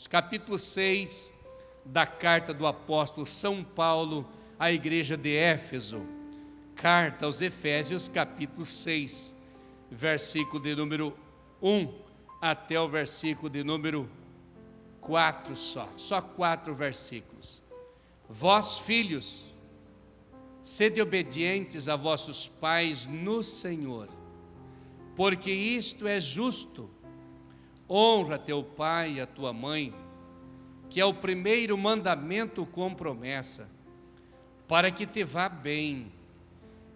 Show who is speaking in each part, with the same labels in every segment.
Speaker 1: irmãos. Capítulo 6 da carta do apóstolo São Paulo à igreja de Éfeso. Carta aos Efésios, capítulo 6, versículo de número 1 até o versículo de número 4 só 4 versículos. Vós, filhos, sede obedientes a vossos pais no Senhor, porque isto é justo. Honra teu pai e a tua mãe, que é o primeiro mandamento com promessa, para que te vá bem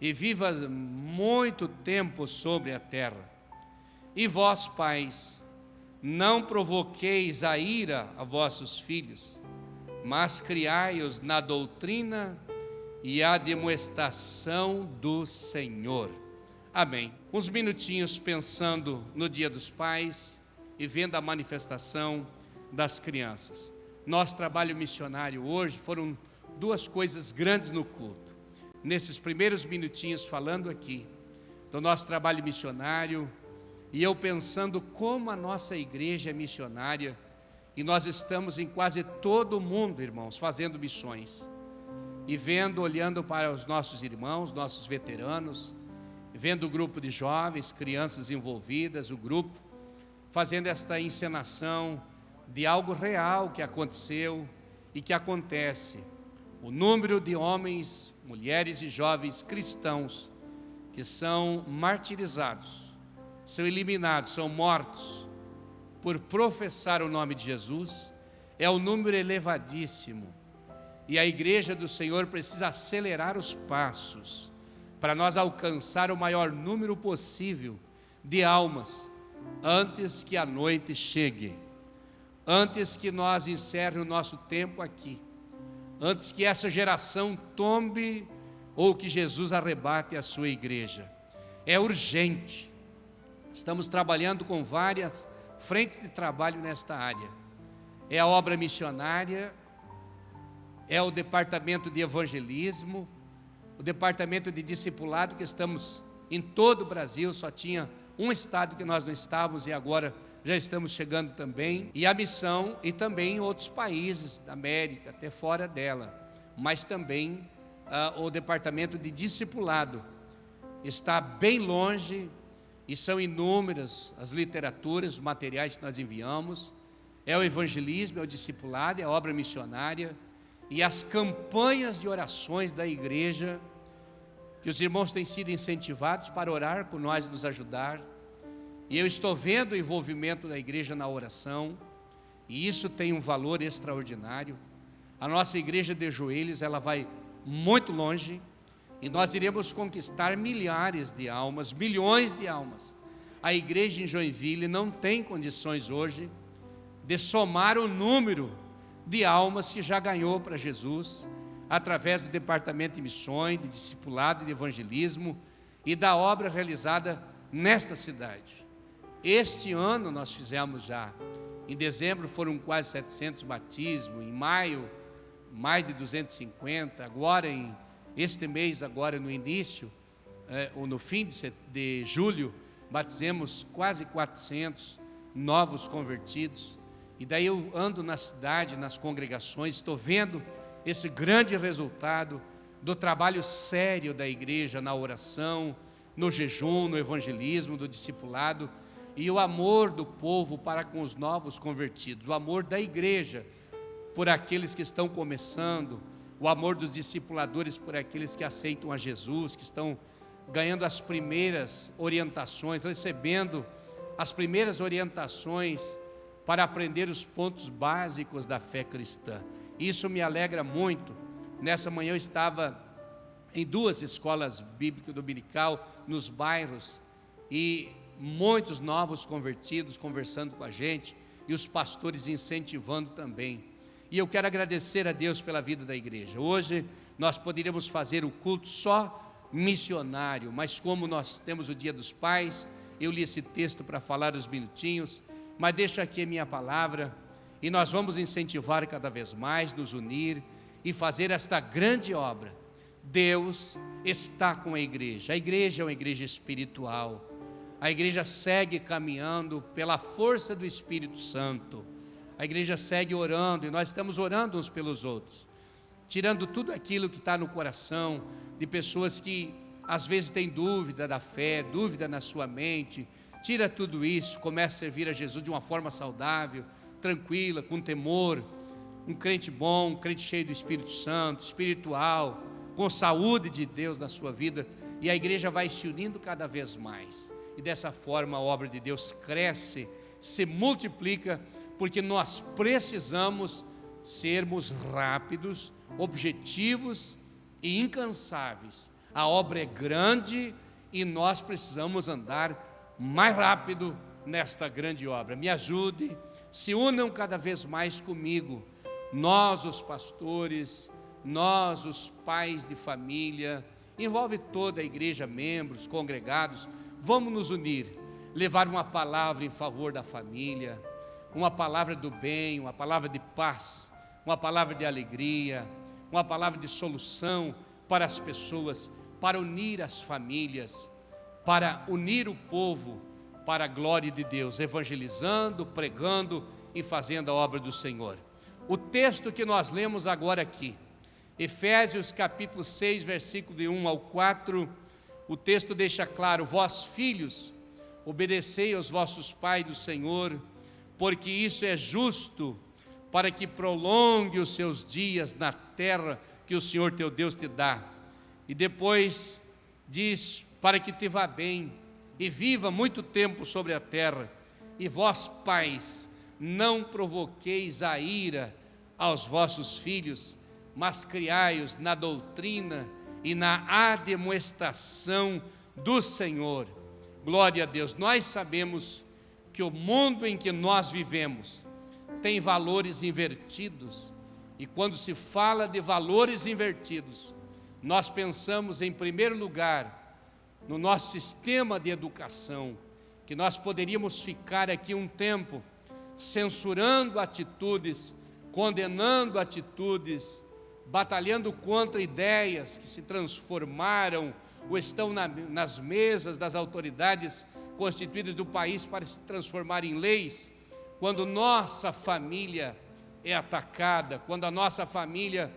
Speaker 1: e vivas muito tempo sobre a terra. E vós, pais, não provoqueis a ira a vossos filhos, mas criai-os na doutrina e a demonstração do Senhor. Amém. Uns minutinhos pensando no Dia dos Pais e vendo a manifestação das crianças. Nosso trabalho missionário hoje foram duas coisas grandes no culto. Nesses primeiros minutinhos falando aqui do nosso trabalho missionário, e eu pensando como a nossa igreja é missionária, e nós estamos em quase todo o mundo, irmãos, fazendo missões, e vendo, olhando para os nossos irmãos, nossos veteranos, vendo o grupo de jovens, crianças envolvidas, o grupo, fazendo esta encenação de algo real que aconteceu e que acontece. O número de homens, mulheres e jovens cristãos que são martirizados, são eliminados, são mortos por professar o nome de Jesus, é um número elevadíssimo. E a igreja do Senhor precisa acelerar os passos para nós alcançar o maior número possível de almas antes que a noite chegue, antes que nós encerremos o nosso tempo aqui, antes que essa geração tombe ou que Jesus arrebate a sua igreja. É urgente. Estamos trabalhando com várias frentes de trabalho nesta área. É a obra missionária, é o departamento de evangelismo, o departamento de discipulado, que estamos em todo o Brasil, só tinha um estado que nós não estávamos e agora já estamos chegando também, e a missão, e também em outros países da América, até fora dela, mas também o departamento de discipulado está bem longe, e são inúmeras as literaturas, os materiais que nós enviamos. É o evangelismo, é o discipulado, é a obra missionária, e as campanhas de orações da igreja, que os irmãos têm sido incentivados para orar por nós e nos ajudar. E eu estou vendo o envolvimento da igreja na oração, e isso tem um valor extraordinário. A nossa igreja de joelhos, ela vai muito longe, e nós iremos conquistar milhares de almas, milhões de almas. A igreja em Joinville não tem condições hoje de somar o número de almas que já ganhou para Jesus, através do departamento de missões, de discipulado, de evangelismo e da obra realizada nesta cidade. Este ano nós fizemos já, em dezembro foram quase 700 batismos, em maio mais de 250, agora este mês, agora no início, ou no fim de julho, batizemos quase 400 novos convertidos. E daí eu ando na cidade, nas congregações, estou vendo esse grande resultado do trabalho sério da igreja na oração, no jejum, no evangelismo, do discipulado, e o amor do povo para com os novos convertidos, o amor da igreja por aqueles que estão começando, o amor dos discipuladores por aqueles que aceitam a Jesus, que estão ganhando as primeiras orientações, recebendo as primeiras orientações para aprender os pontos básicos da fé cristã. Isso me alegra muito. Nessa manhã eu estava em 2 escolas bíblicas dominical nos bairros, e muitos novos convertidos conversando com a gente, e os pastores incentivando também. E eu quero agradecer a Deus pela vida da igreja. Hoje nós poderíamos fazer o culto só missionário, mas como nós temos o Dia dos Pais, eu li esse texto para falar uns minutinhos, mas deixo aqui a minha palavra, e nós vamos incentivar cada vez mais, nos unir e fazer esta grande obra. Deus está com a igreja é uma igreja espiritual, a igreja segue caminhando pela força do Espírito Santo, a igreja segue orando, e nós estamos orando uns pelos outros, tirando tudo aquilo que está no coração, de pessoas que às vezes têm dúvida da fé, dúvida na sua mente. Tira tudo isso, começa a servir a Jesus de uma forma saudável, tranquila, com temor. Um crente bom, um crente cheio do Espírito Santo, espiritual, com saúde de Deus na sua vida, e a igreja vai se unindo cada vez mais, e dessa forma a obra de Deus cresce, se multiplica, porque nós precisamos sermos rápidos, objetivos e incansáveis. A obra é grande e nós precisamos andar mais rápido nesta grande obra. Me ajude, se unam cada vez mais comigo, nós os pastores, nós os pais de família, envolve toda a igreja, membros, congregados, vamos nos unir, levar uma palavra em favor da família, uma palavra do bem, uma palavra de paz, uma palavra de alegria, uma palavra de solução para as pessoas, para unir as famílias, para unir o povo, para a glória de Deus, evangelizando, pregando e fazendo a obra do Senhor. O texto que nós lemos agora aqui, Efésios capítulo 6, versículo de 1 ao 4, o texto deixa claro: vós filhos, obedecei aos vossos pais do Senhor, porque isso é justo, para que prolongue os seus dias na terra que o Senhor teu Deus te dá. E depois diz: para que te vá bem e viva muito tempo sobre a terra. E vós pais, não provoqueis a ira aos vossos filhos, mas criai-os na doutrina e na admoestação do Senhor. Glória a Deus. Nós sabemos que o mundo em que nós vivemos tem valores invertidos, e quando se fala de valores invertidos, nós pensamos em primeiro lugar no nosso sistema de educação, que nós poderíamos ficar aqui um tempo censurando atitudes, condenando atitudes, batalhando contra ideias que se transformaram ou estão nas mesas das autoridades constituídas do país para se transformar em leis. Quando nossa família é atacada, quando a nossa família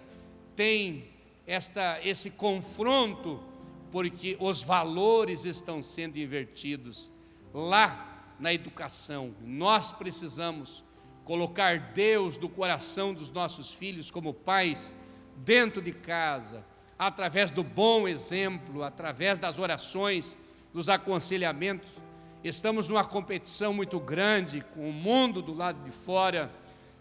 Speaker 1: tem esse confronto, porque os valores estão sendo invertidos. Lá na educação, nós precisamos colocar Deus no coração dos nossos filhos como pais, dentro de casa, através do bom exemplo, através das orações, dos aconselhamentos. Estamos numa competição muito grande com o mundo do lado de fora,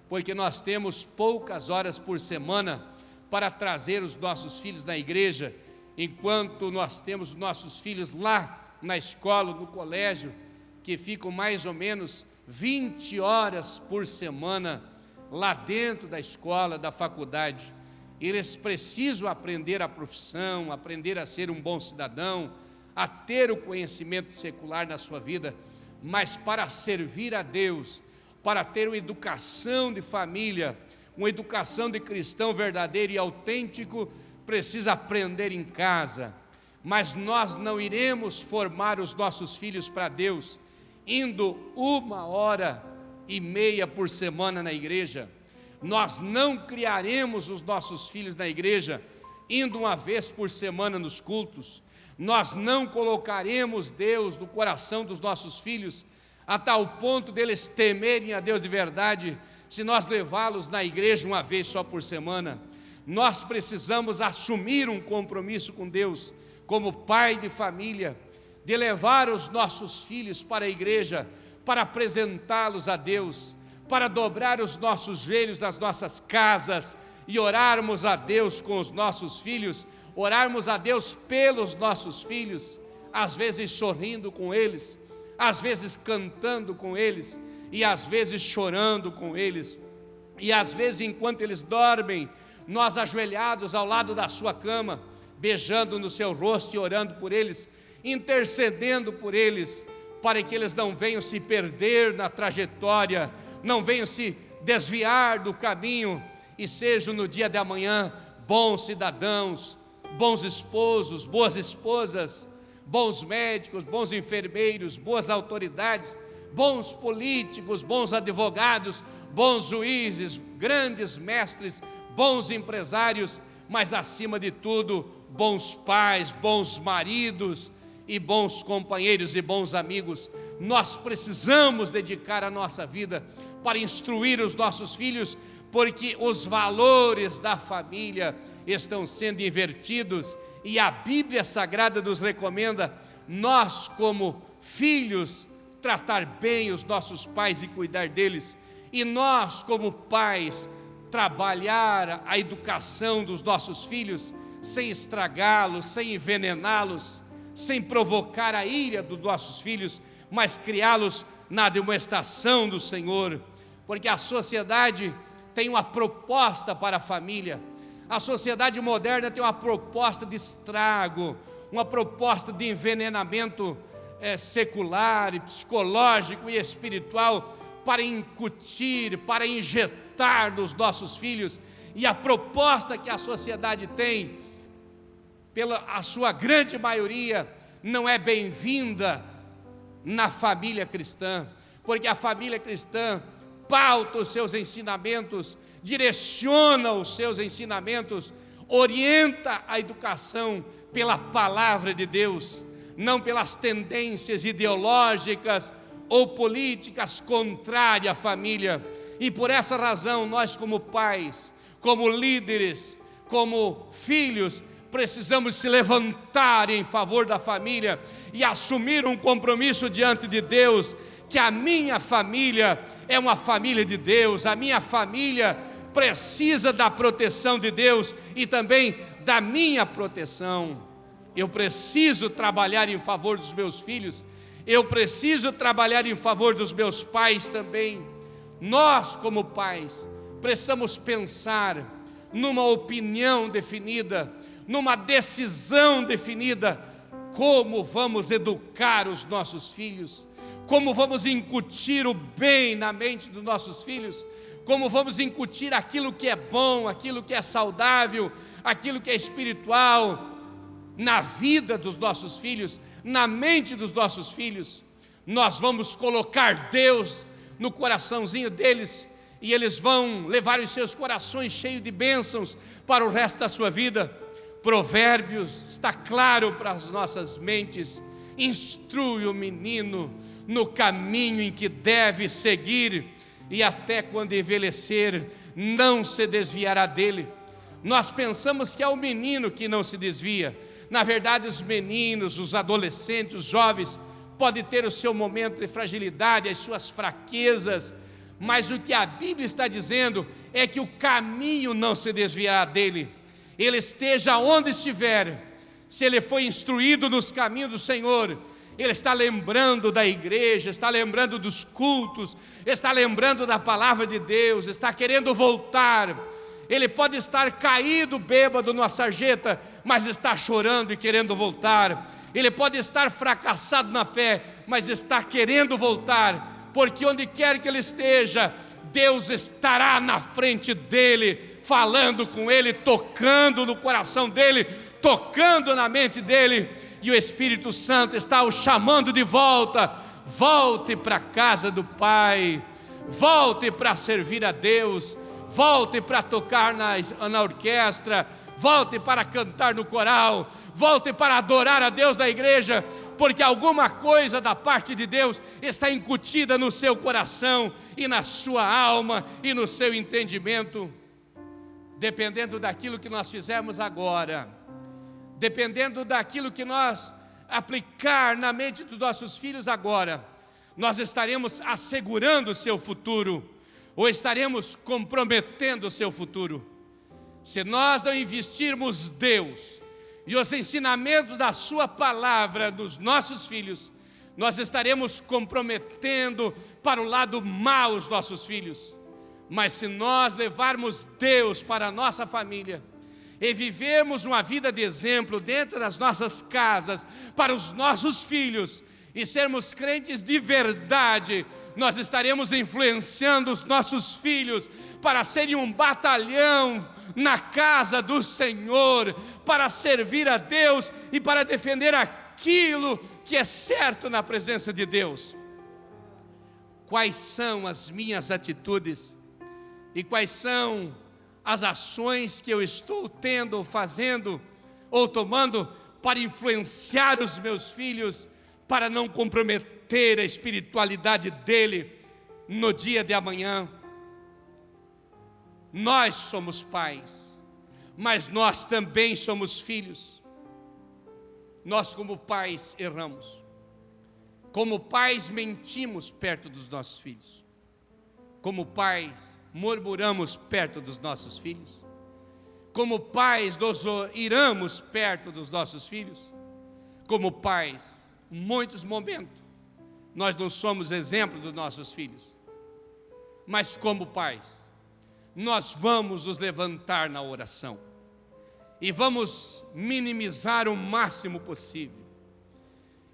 Speaker 1: porque nós temos poucas horas por semana para trazer os nossos filhos na igreja, enquanto nós temos os nossos filhos lá na escola, no colégio, que ficam mais ou menos 20 horas por semana lá dentro da escola, da faculdade. Eles precisam aprender a profissão, aprender a ser um bom cidadão, a ter o conhecimento secular na sua vida, mas para servir a Deus, para ter uma educação de família, uma educação de cristão verdadeiro e autêntico, precisa aprender em casa. Mas nós não iremos formar os nossos filhos para Deus indo 1h30 por semana na igreja. Nós não criaremos os nossos filhos na igreja indo uma vez por semana nos cultos. Nós não colocaremos Deus no coração dos nossos filhos a tal ponto deles temerem a Deus de verdade, se nós levá-los na igreja uma vez só por semana. Nós precisamos assumir um compromisso com Deus, como pai de família, de levar os nossos filhos para a igreja, para apresentá-los a Deus, para dobrar os nossos joelhos nas nossas casas e orarmos a Deus com os nossos filhos, orarmos a Deus pelos nossos filhos, às vezes sorrindo com eles, às vezes cantando com eles, e às vezes chorando com eles, e às vezes enquanto eles dormem, nós ajoelhados ao lado da sua cama, beijando no seu rosto e orando por eles, intercedendo por eles, para que eles não venham se perder na trajetória, não venham se desviar do caminho, e sejam no dia de amanhã bons cidadãos, bons esposos, boas esposas, bons médicos, bons enfermeiros, boas autoridades, bons políticos, bons advogados, bons juízes, grandes mestres, bons empresários, mas acima de tudo, bons pais, bons maridos e bons companheiros e bons amigos. Nós precisamos dedicar a nossa vida para instruir os nossos filhos, porque os valores da família estão sendo invertidos e a Bíblia Sagrada nos recomenda nós, como filhos, tratar bem os nossos pais e cuidar deles, e nós, como pais, trabalhar a educação dos nossos filhos sem estragá-los, sem envenená-los, sem provocar a ira dos nossos filhos, mas criá-los na demonstração do Senhor, porque a sociedade tem uma proposta para a família. A sociedade moderna tem uma proposta de estrago, uma proposta de envenenamento secular, psicológico e espiritual, para incutir, para injetar nos nossos filhos. E a proposta que a sociedade tem, pela a sua grande maioria, não é bem-vinda na família cristã, porque a família cristã pauta os seus ensinamentos, direciona os seus ensinamentos, orienta a educação pela palavra de Deus, não pelas tendências ideológicas ou políticas contrárias à família. E por essa razão, nós como pais, como líderes, como filhos, precisamos se levantar em favor da família e assumir um compromisso diante de Deus, que a minha família é uma família de Deus, a minha família precisa da proteção de Deus e também da minha proteção. Eu preciso trabalhar em favor dos meus filhos, eu preciso trabalhar em favor dos meus pais também. Nós, como pais, precisamos pensar numa opinião definida, numa decisão definida, como vamos educar os nossos filhos, como vamos incutir o bem na mente dos nossos filhos, como vamos incutir aquilo que é bom, aquilo que é saudável, aquilo que é espiritual, na vida dos nossos filhos, na mente dos nossos filhos. Nós vamos colocar Deus no coraçãozinho deles, e eles vão levar os seus corações cheios de bênçãos para o resto da sua vida. Provérbios está claro para as nossas mentes: instrui o menino no caminho em que deve seguir, e até quando envelhecer não se desviará dele. Nós pensamos que é o menino que não se desvia. Na verdade, os meninos, os adolescentes, os jovens podem ter o seu momento de fragilidade, as suas fraquezas, mas o que a Bíblia está dizendo é que o caminho não se desviará dele. Ele esteja onde estiver, se ele foi instruído nos caminhos do Senhor, ele está lembrando da igreja, está lembrando dos cultos, está lembrando da palavra de Deus, está querendo voltar. Ele pode estar caído, bêbado numa sarjeta, mas está chorando e querendo voltar. Ele pode estar fracassado na fé, mas está querendo voltar, porque onde quer que ele esteja, Deus estará na frente dele, falando com ele, tocando no coração dele, tocando na mente dele, e o Espírito Santo está o chamando de volta. Volte para a casa do Pai, volte para servir a Deus, volte para tocar na orquestra, volte para cantar no coral, volte para adorar a Deus na igreja, porque alguma coisa da parte de Deus está incutida no seu coração e na sua alma e no seu entendimento. Dependendo daquilo que nós fizermos agora, dependendo daquilo que nós aplicar na mente dos nossos filhos agora, nós estaremos assegurando o seu futuro, ou estaremos comprometendo o seu futuro. Se nós não investirmos Deus e os ensinamentos da sua palavra nos nossos filhos, nós estaremos comprometendo para o lado mau os nossos filhos. Mas se nós levarmos Deus para a nossa família e vivermos uma vida de exemplo dentro das nossas casas para os nossos filhos e sermos crentes de verdade, nós estaremos influenciando os nossos filhos para serem um batalhão na casa do Senhor, para servir a Deus e para defender aquilo que é certo na presença de Deus. quais são as minhas atitudes e quais são as ações que eu estou tendo, ou fazendo, ou tomando para influenciar os meus filhos, para não comprometer a espiritualidade dele no dia de amanhã. Nós somos pais, mas nós também somos filhos. Nós, como pais, erramos. Como pais, mentimos perto dos nossos filhos. Como pais, murmuramos perto dos nossos filhos. Como pais, nos iramos perto dos nossos filhos. Como pais, em muitos momentos, nós não somos exemplo dos nossos filhos. Mas como pais, nós vamos nos levantar na oração. E vamos minimizar o máximo possível.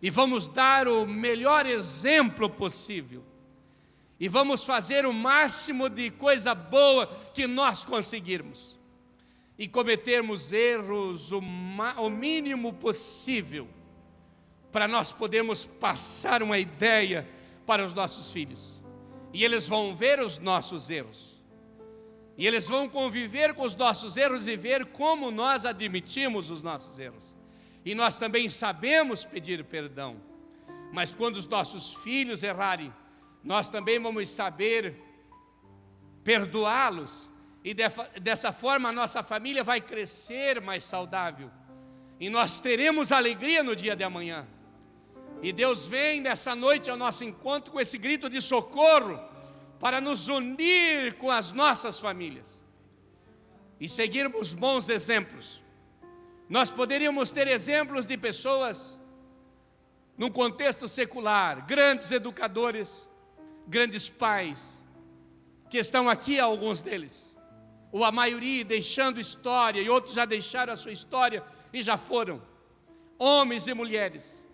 Speaker 1: E vamos dar o melhor exemplo possível. E vamos fazer o máximo de coisa boa que nós conseguirmos. E cometermos erros o mínimo possível, para nós podermos passar uma ideia para os nossos filhos. E eles vão ver os nossos erros. E eles vão conviver com os nossos erros e ver como nós admitimos os nossos erros. E nós também sabemos pedir perdão. Mas quando os nossos filhos errarem, nós também vamos saber perdoá-los. E dessa forma a nossa família vai crescer mais saudável. E nós teremos alegria no dia de amanhã. E Deus vem nessa noite ao nosso encontro com esse grito de socorro, para nos unir com as nossas famílias e seguirmos bons exemplos. Nós poderíamos ter exemplos de pessoas, num contexto secular, grandes educadores, grandes pais, que estão aqui, alguns deles, ou a maioria deixando história, e outros já deixaram a sua história e já foram. Homens e mulheres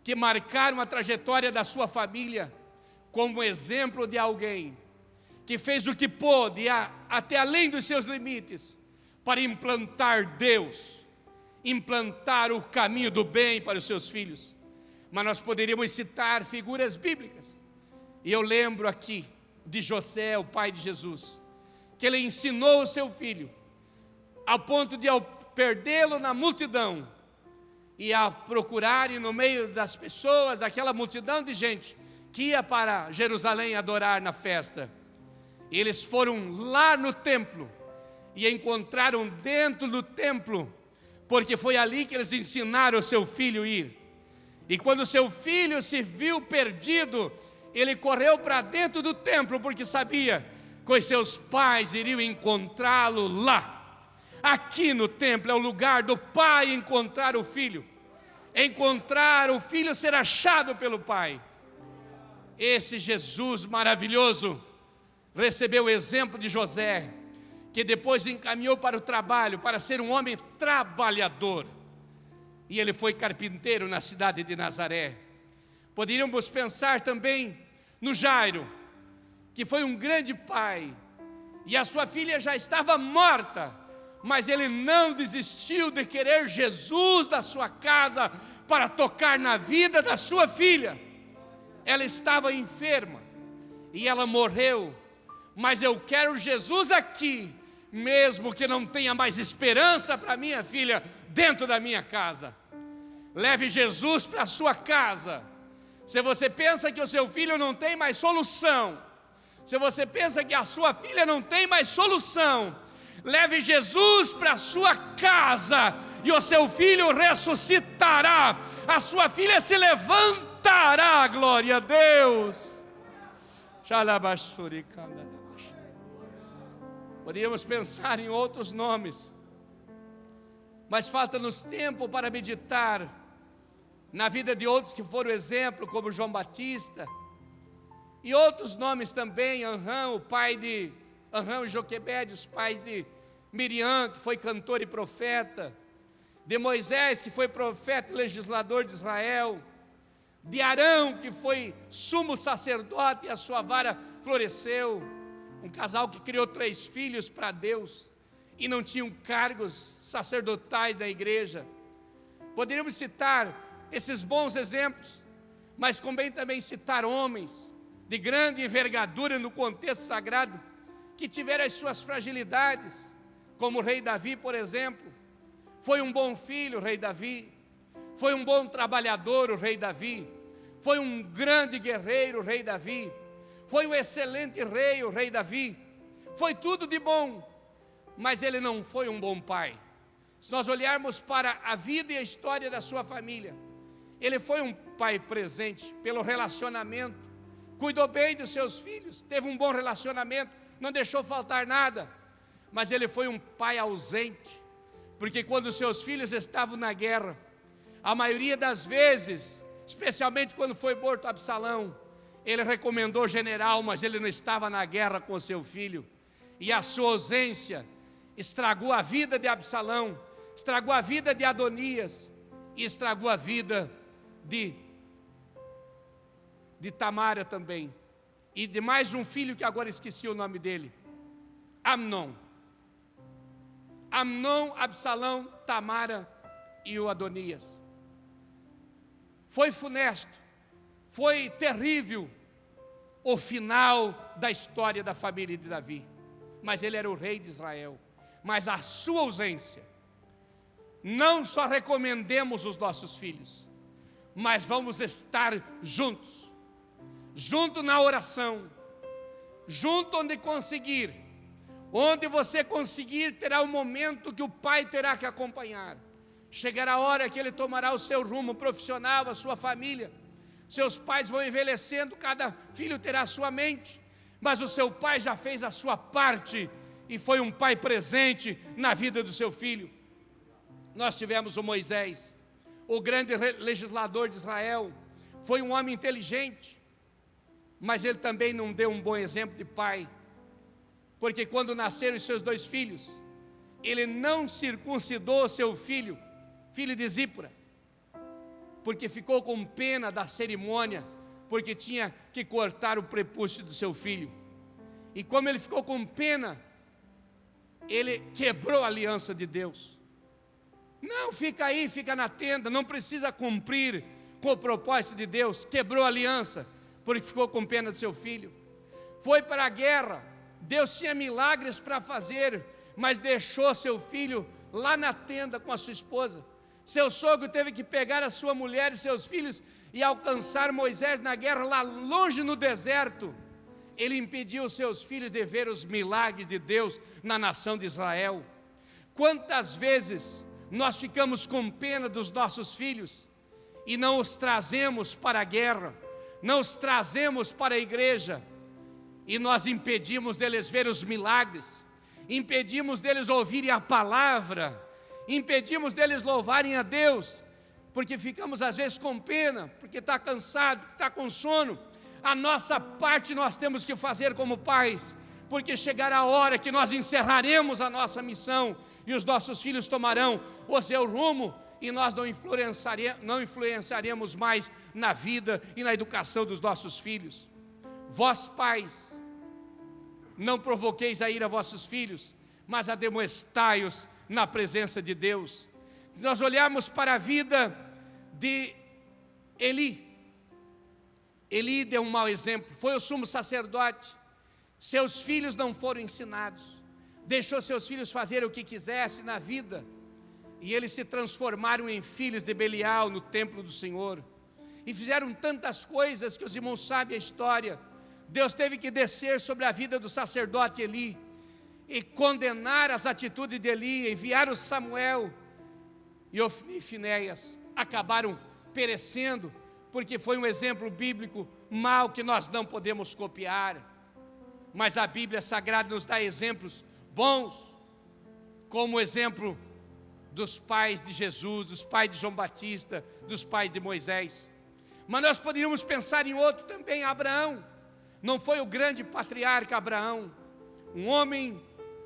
Speaker 1: que marcaram a trajetória da sua família, como exemplo de alguém que fez o que pôde, até além dos seus limites, para implantar Deus, implantar o caminho do bem para os seus filhos. Mas nós poderíamos citar figuras bíblicas. E eu lembro aqui de José, o pai de Jesus, que ele ensinou o seu filho, ao ponto de, ao perdê-lo na multidão, e a procurarem no meio das pessoas, daquela multidão de gente que ia para Jerusalém adorar na festa. E eles foram lá no templo e encontraram dentro do templo, porque foi ali que eles ensinaram o seu filho a ir. E quando o seu filho se viu perdido, ele correu para dentro do templo, porque sabia que os seus pais iriam encontrá-lo lá. Aqui no templo é o lugar do pai encontrar o filho, encontrar o filho ser achado pelo pai. Esse Jesus maravilhoso recebeu o exemplo de José, que depois encaminhou para o trabalho, para ser um homem trabalhador. E ele foi carpinteiro na cidade de Nazaré. Poderíamos pensar também no Jairo, que foi um grande pai, e a sua filha já estava morta, mas ele não desistiu de querer Jesus da sua casa para tocar na vida da sua filha. Ela estava enferma e ela morreu, mas eu quero Jesus aqui, mesmo que não tenha mais esperança para minha filha dentro da minha casa. Leve Jesus para a sua casa. Se você pensa que o seu filho não tem mais solução, se você pensa que a sua filha não tem mais solução, leve Jesus para a sua casa e o seu filho ressuscitará, a sua filha se levantará, glória a Deus. Poderíamos pensar em outros nomes, mas falta-nos tempo para meditar na vida de outros que foram exemplo, como João Batista, e outros nomes também, Anrão, o pai de Anrão e Joquebede, os pais de Miriam, que foi cantor e profeta, de Moisés, que foi profeta e legislador de Israel, de Arão, que foi sumo sacerdote e a sua vara floresceu, um casal que criou 3 filhos para Deus e não tinham cargos sacerdotais da igreja. Poderíamos citar esses bons exemplos, mas convém também citar homens de grande envergadura no contexto sagrado, que tiveram as suas fragilidades, como o rei Davi, por exemplo. Foi um bom filho o rei Davi, foi um bom trabalhador o rei Davi, foi um grande guerreiro o rei Davi, foi um excelente rei o rei Davi, foi tudo de bom, mas ele não foi um bom pai. Se nós olharmos para a vida e a história da sua família, ele foi um pai presente pelo relacionamento, cuidou bem dos seus filhos, teve um bom relacionamento, não deixou faltar nada, mas ele foi um pai ausente, porque quando seus filhos estavam na guerra, a maioria das vezes, especialmente quando foi morto Absalão, ele recomendou general, mas ele não estava na guerra com seu filho, e a sua ausência estragou a vida de Absalão, estragou a vida de Adonias, e estragou a vida de Tamara também, e de mais um filho que agora esqueci o nome dele, Amnon, Absalão, Tamara e o Adonias. Foi funesto, foi terrível o final da história da família de Davi, mas ele era o rei de Israel. Mas a sua ausência, não só recomendemos os nossos filhos, mas vamos estar juntos, junto na oração, junto onde conseguir, onde você conseguir, terá um momento que o pai terá que acompanhar. Chegará a hora que ele tomará o seu rumo profissional, a sua família. Seus pais vão envelhecendo, cada filho terá a sua mente, mas o seu pai já fez a sua parte e foi um pai presente na vida do seu filho. Nós tivemos o Moisés, o grande legislador de Israel, foi um homem inteligente, mas ele também não deu um bom exemplo de pai, porque quando nasceram os seus dois filhos, ele não circuncidou seu filho de Zípora, porque ficou com pena da cerimônia, porque tinha que cortar o prepúcio do seu filho, e como ele ficou com pena, ele quebrou a aliança de Deus. Não, fica aí, fica na tenda, não precisa cumprir com o propósito de Deus. Quebrou a aliança, porque ficou com pena do seu filho. Foi para a guerra, Deus tinha milagres para fazer, mas deixou seu filho lá na tenda com a sua esposa. Seu sogro teve que pegar a sua mulher e seus filhos e alcançar Moisés na guerra lá longe no deserto. Ele impediu seus filhos de ver os milagres de Deus na nação de Israel. Quantas vezes nós ficamos com pena dos nossos filhos e não os trazemos para a guerra, não os trazemos para a igreja, e nós impedimos deles ver os milagres, impedimos deles ouvirem a palavra, impedimos deles louvarem a Deus, porque ficamos às vezes com pena, porque está cansado, porque está com sono. A nossa parte nós temos que fazer como pais, porque chegará a hora que nós encerraremos a nossa missão, e os nossos filhos tomarão o seu rumo, e nós não influenciaremos mais na vida e na educação dos nossos filhos. Vós pais, não provoqueis a ira a vossos filhos, mas ademoestai-os na presença de Deus. Se nós olharmos para a vida de Eli deu um mau exemplo, foi o sumo sacerdote, seus filhos não foram ensinados, deixou seus filhos fazerem o que quisessem na vida, e eles se transformaram em filhos de Belial no templo do Senhor, e fizeram tantas coisas que os irmãos sabem a história. Deus teve que descer sobre a vida do sacerdote Eli, e condenar as atitudes de Eli, enviar o Samuel, e Ofni e Finéias acabaram perecendo, porque foi um exemplo bíblico mau que nós não podemos copiar. Mas a Bíblia Sagrada nos dá exemplos bons, como o exemplo dos pais de Jesus, dos pais de João Batista, dos pais de Moisés. Mas nós poderíamos pensar em outro também, Abraão. Não foi o grande patriarca Abraão, um homem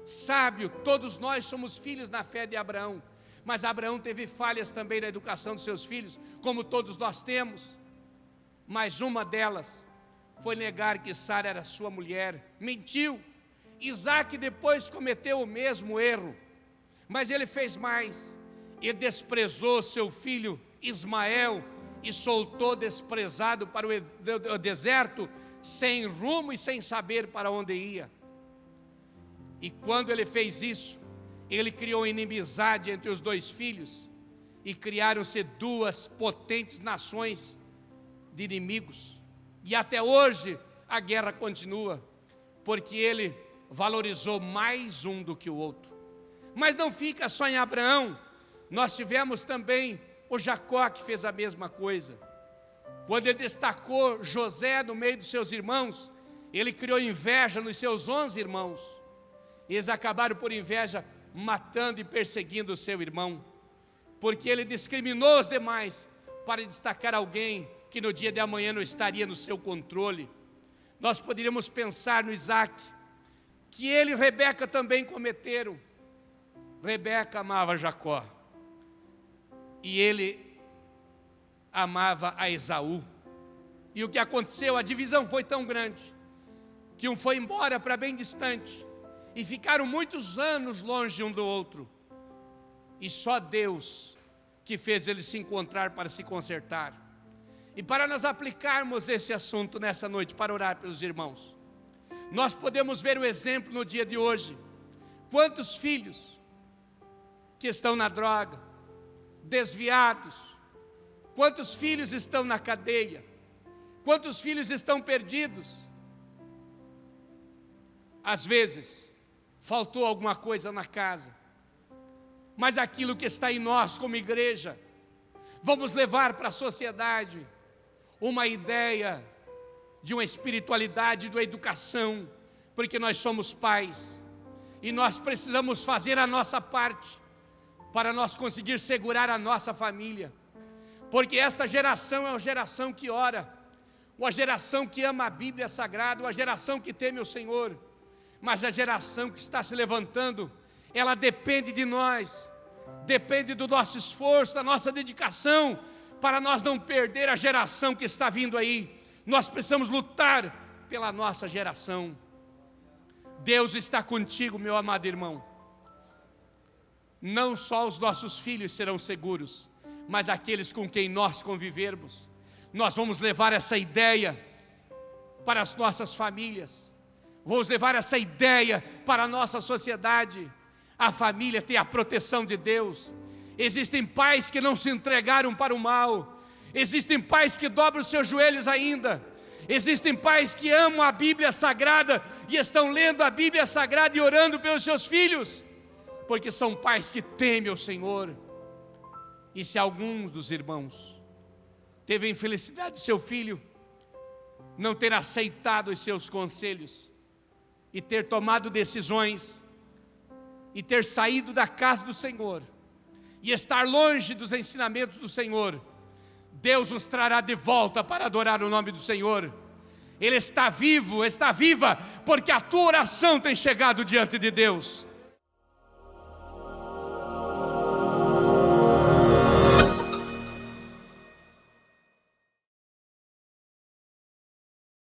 Speaker 1: sábio, todos nós somos filhos na fé de Abraão, mas Abraão teve falhas também na educação dos seus filhos, como todos nós temos. Mas uma delas foi negar que Sara era sua mulher, mentiu. Isaac depois cometeu o mesmo erro, mas ele fez mais, ele desprezou seu filho Ismael, e soltou desprezado para o deserto, sem rumo e sem saber para onde ia. E quando ele fez isso, ele criou inimizade entre os dois filhos, e criaram-se duas potentes nações de inimigos. E até hoje a guerra continua, porque ele valorizou mais um do que o outro. Mas não fica só em Abraão, nós tivemos também o Jacó, que fez a mesma coisa. Quando ele destacou José no meio dos seus irmãos, ele criou inveja nos seus 11 irmãos. Eles acabaram por inveja matando e perseguindo o seu irmão, porque ele discriminou os demais para destacar alguém que no dia de amanhã não estaria no seu controle. Nós poderíamos pensar no Isaac, que ele e Rebeca também cometeram. Rebeca amava Jacó, e ele amava a Esaú. E o que aconteceu? A divisão foi tão grande, que um foi embora para bem distante, e ficaram muitos anos longe um do outro. E só Deus que fez eles se encontrar para se consertar. E para nós aplicarmos esse assunto nessa noite, para orar pelos irmãos, nós podemos ver o exemplo no dia de hoje. Quantos filhos que estão na droga, desviados, quantos filhos estão na cadeia, quantos filhos estão perdidos. Às vezes, faltou alguma coisa na casa, mas aquilo que está em nós como igreja, vamos levar para a sociedade uma ideia de uma espiritualidade, de uma educação, porque nós somos pais, e nós precisamos fazer a nossa parte, para nós conseguir segurar a nossa família, porque esta geração é uma geração que ora, uma geração que ama a Bíblia Sagrada, uma geração que teme o Senhor, mas a geração que está se levantando, ela depende de nós, depende do nosso esforço, da nossa dedicação, para nós não perder a geração que está vindo aí. Nós precisamos lutar pela nossa geração. Deus está contigo, meu amado irmão. Não só os nossos filhos serão seguros, mas aqueles com quem nós convivermos. Nós vamos levar essa ideia para as nossas famílias, vamos levar essa ideia para a nossa sociedade. A família tem a proteção de Deus. Existem pais que não se entregaram para o mal, existem pais que dobram os seus joelhos ainda, existem pais que amam a Bíblia Sagrada e estão lendo a Bíblia Sagrada e orando pelos seus filhos, porque são pais que temem o Senhor. E se alguns dos irmãos teve a infelicidade de seu filho não ter aceitado os seus conselhos, e ter tomado decisões, e ter saído da casa do Senhor, e estar longe dos ensinamentos do Senhor, Deus nos trará de volta para adorar o nome do Senhor. Ele está vivo, está viva, porque a tua oração tem chegado diante de Deus.